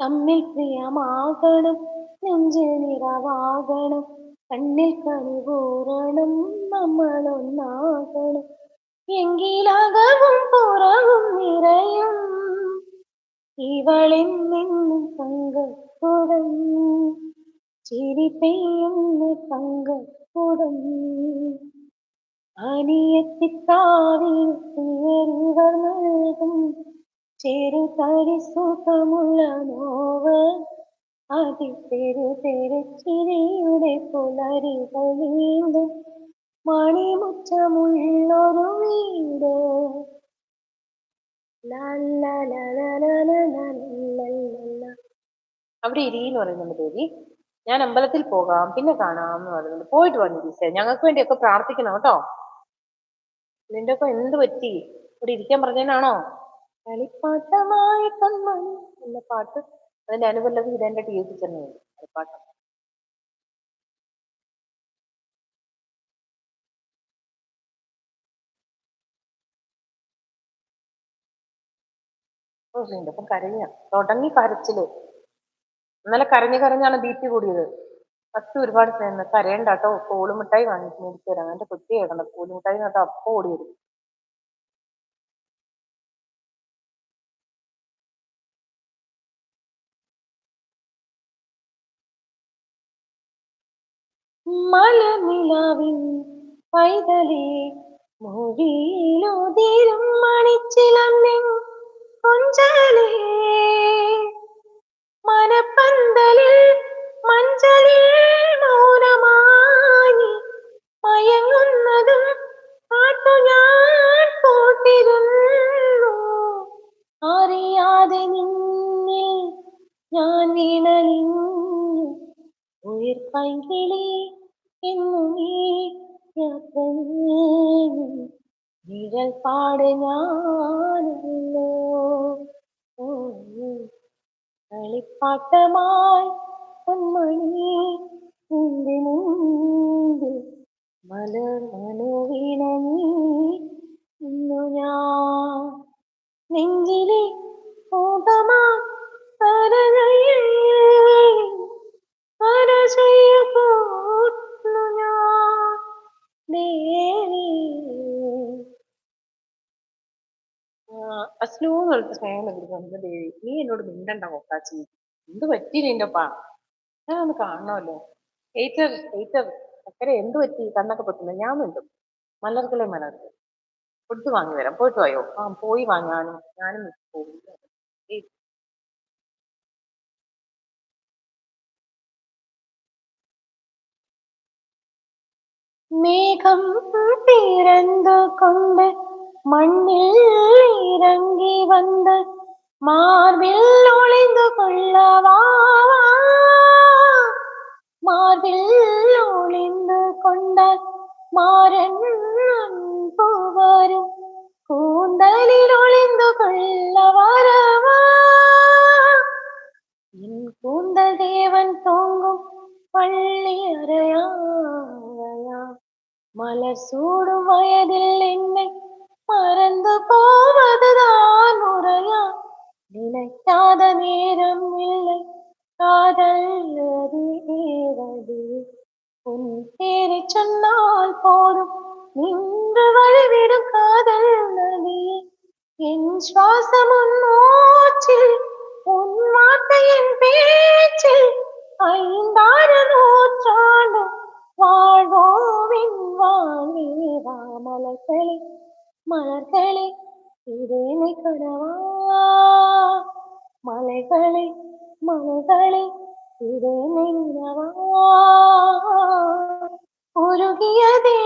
തമ്മിൽ പ്രിയമാകണം, നെഞ്ചിൽ നിറവാകണം, കണ്ണിൽ കണികൂറണം, നമ്മളൊന്നാകണം. എങ്കിലകവും പുറവും നിറയും ഇവളെന്നെന്നും തങ്കക്കുടം, ചിരി പെയ്യുന്ന തങ്കക്കുടം. അനിയത്തിക്കാവിൽ തീയറിവർ നൽകും ചെറുതരി സുഖമുള്ള നോവ്, അതിൽ പുലരികൾ നീണ്ടും മണിമുറ്റമുള്ളൊരു വീട്. അവിടെ ഇരിന്ന് പറയുന്നുണ്ട് ദേവി. ഞാൻ അമ്പലത്തിൽ പോകാം, പിന്നെ കാണാം എന്ന് പറയുന്നുണ്ട്. പോയിട്ട് വന്നു ടീച്ചർ, ഞങ്ങൾക്ക് വേണ്ടിയൊക്കെ പ്രാർത്ഥിക്കണം കേട്ടോ. നിന്റെ ഒക്കെ എന്ത് പറ്റി? ഇവിടെ ഇരിക്കാൻ പറഞ്ഞതിനാണോ? കളിപ്പാട്ടമായി കൺമണി എന്ന പാട്ട്, അതിന്റെ അനുപല്ലവി ഇതെന്റെ ടീച്ചറിന് വേണ്ടി കളിപ്പാട്ടം. ഓ നിന്റെ ഒപ്പം കരഞ്ഞ തുടങ്ങി കരച്ചില്. ഇന്നലെ കരഞ്ഞാണ് ബി.പി കൂടിയത്. ഫസ്റ്റ് ഒരുപാട് സ്നേഹം. കരയണ്ട കേട്ടോ, കോളുമിഠായി വാങ്ങിച്ചു മേടിച്ചു തരാം. എന്റെ കുട്ടി കേൾക്കണം, കോലുമിഠായി കേട്ടോ അപ്പൊ ഓടി വരും. മലനിലാവിൻ പൈതലേ, മൊഴിയിലുതിരും മണിച്ചിലമ്പിൻ കൊഞ്ചലേ, മനപ്പന്തലിൽ മഞ്ചലിൽ മൗനമായി മയങ്ങുന്നതും പാട്ടു ഞാൻ കൂട്ടിരുന്നു. അറിയാതെ നിന്നിൽ ഞാൻ വീണലിഞ്ഞു ഉയിർ പൈങ്കിളി എന്നു നീ യാത്ര നിഴൽ പാട് ഞാനല്ലോ. കളിപ്പാട്ടമായി കൺമണി നിന്റെ മുമ്പിൽ മലർ മനോവീണ നീ ഇന്നു ഞാൻ നെഞ്ചിലെ കോപമാ കരകയിൽ കരചെയ്യുന്നു ഞാൻ ദേവി. അസ്ലൂ എന്ന് പറഞ്ഞ സ്നേഹം കൊടുക്കുന്നു ദേവി. നീ എന്നോട് മിണ്ടണ്ട കൊക്കാച്ചി, എന്ത് പറ്റി നിന്റെപ്പാ? ഞാൻ ഒന്ന് കാണണമല്ലോ. ഏറ്റർ അക്കരെ എന്ത് പറ്റി? കണ്ണൊക്കെ പൊട്ടുന്നു. ഞാൻ മിണ്ടും. മലർകളെ ഫുഡ് വാങ്ങി വരാം. പോയിട്ട് പോയോ? ആ പോയി വാങ്ങാനും ഞാനും പോകും. മേഘം പിറந்து കൊണ്ട് മണ്ണിൽ ഇറങ്ങി വന്ന് മാർബിൽ ഒളിந்து കൊള്ളവാ, മാർബിൽ ഒളിந்து കൊണ്ടാൽ മാരൻ പൂവരും, കൂന്തലിൽ ഒളിந்து കൊള്ളവരവാ. என் கூந்தல் தேவன் தோங்கும் பள்ளி அறையா, மலர் சூடும் வயதில் என்னை மறந்து போவதுதான் முறையா? நினைக்காத நேரம் இல்லை காதல் ஏறது, உன் பேரை சொன்னால் போதும் நின்று வழிவிடும் காதல் நதியே. என் சுவாசம் உன் மூச்சில், உன் வார்த்தையின் பேச்சில், ஐந்தாறு நூற்றாண்டு வாழ்வோவின் வாழ்வீரா. மலர்களே இதேனை கனவா, மலைகளே இதேனை நிறவா. உருகியதே